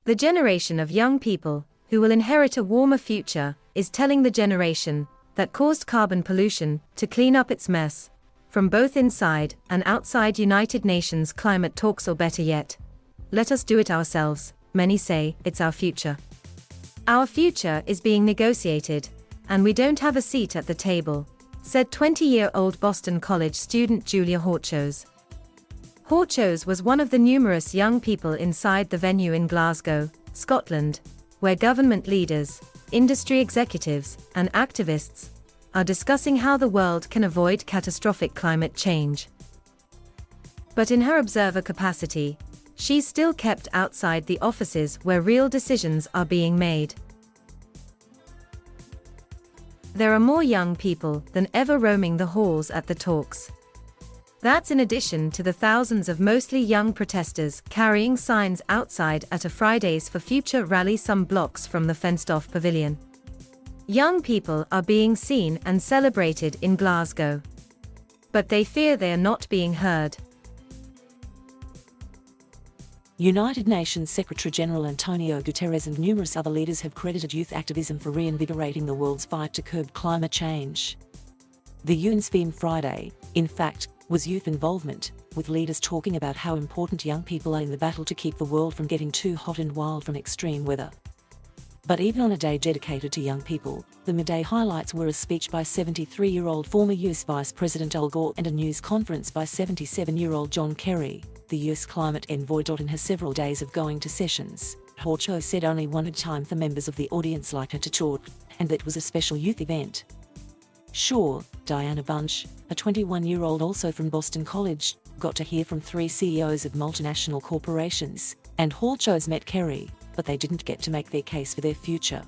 The generation of young people, who will inherit a warmer future, is telling the generation that caused carbon pollution to clean up its mess, from both inside and outside United Nations climate talks, or better yet, let us do it ourselves. Many say it's our future. Our future is being negotiated, and we don't have a seat at the table, said 20-year-old Boston College student Julia Horchos. Horchos was one of the numerous young people inside the venue in Glasgow, Scotland, where government leaders, industry executives, and activists are discussing how the world can avoid catastrophic climate change. But in her observer capacity, she's still kept outside the offices where real decisions are being made. There are more young people than ever roaming the halls at the talks. That's in addition to the thousands of mostly young protesters carrying signs outside at a Fridays for Future rally some blocks from the fenced-off pavilion. Young people are being seen and celebrated in Glasgow. But they fear they are not being heard. United Nations Secretary-General Antonio Guterres and numerous other leaders have credited youth activism for reinvigorating the world's fight to curb climate change. The UN's theme Friday, in fact, was youth involvement, with leaders talking about how important young people are in the battle to keep the world from getting too hot and wild from extreme weather. But even on a day dedicated to young people, the midday highlights were a speech by 73-year-old former US Vice President Al Gore and a news conference by 77-year-old John Kerry, the US climate envoy. In her several days of going to sessions, Horchos said only one had time for members of the audience like her to talk, and that was a special youth event. Sure, Diana Bunch, a 21-year-old also from Boston College, got to hear from 3 CEOs of multinational corporations, and Horchos met Kerry, but they didn't get to make their case for their future.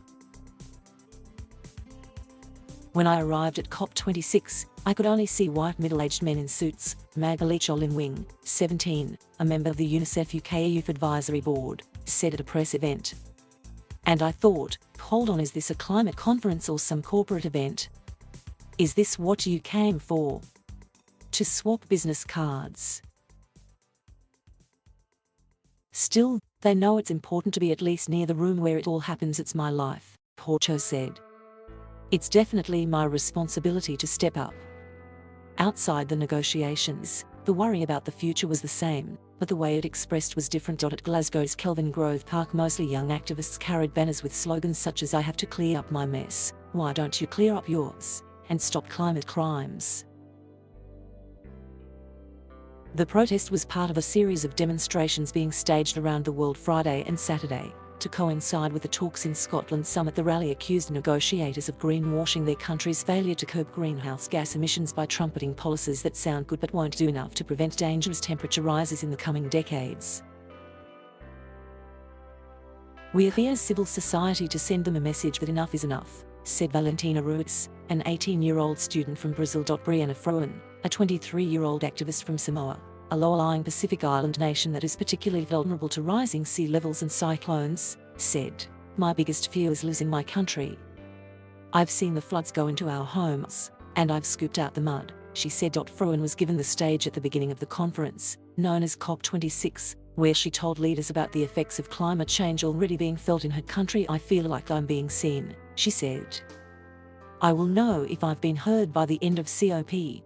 When I arrived at COP26, I could only see white middle-aged men in suits, Magali Cholin-Wing, 17, a member of the UNICEF UK Youth Advisory Board, said at a press event. And I thought, hold on, is this a climate conference or some corporate event? Is this what you came for? To swap business cards? Still, they know it's important to be at least near the room where it all happens. It's my life, Horchos said. It's definitely my responsibility to step up. Outside the negotiations, the worry about the future was the same, but the way it expressed was different. At Glasgow's Kelvin Grove Park, mostly young activists carried banners with slogans such as "I have to clear up my mess, why don't you clear up yours?" and "Stop climate crimes." The protest was part of a series of demonstrations being staged around the world Friday and Saturday, to coincide with the talks in Scotland. Some at the rally accused negotiators of greenwashing their country's failure to curb greenhouse gas emissions by trumpeting policies that sound good but won't do enough to prevent dangerous temperature rises in the coming decades. "We are here as civil society to send them a message that enough is enough," said Valentina Ruiz, an 18-year-old student from Brazil. Brianna Froen, a 23-year-old activist from Samoa, a low-lying Pacific island nation that is particularly vulnerable to rising sea levels and cyclones, said, "My biggest fear is losing my country. I've seen the floods go into our homes, and I've scooped out the mud," she said. Froen was given the stage at the beginning of the conference, known as COP26, where she told leaders about the effects of climate change already being felt in her country. "I feel like I'm being seen," she said. "I will know if I've been heard by the end of COP."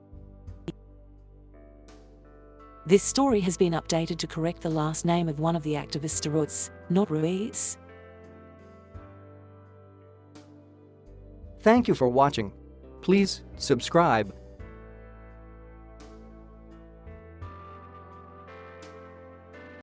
This story has been updated to correct the last name of one of the activists to Ruiz, not Ruiz. Thank you for watching. Please subscribe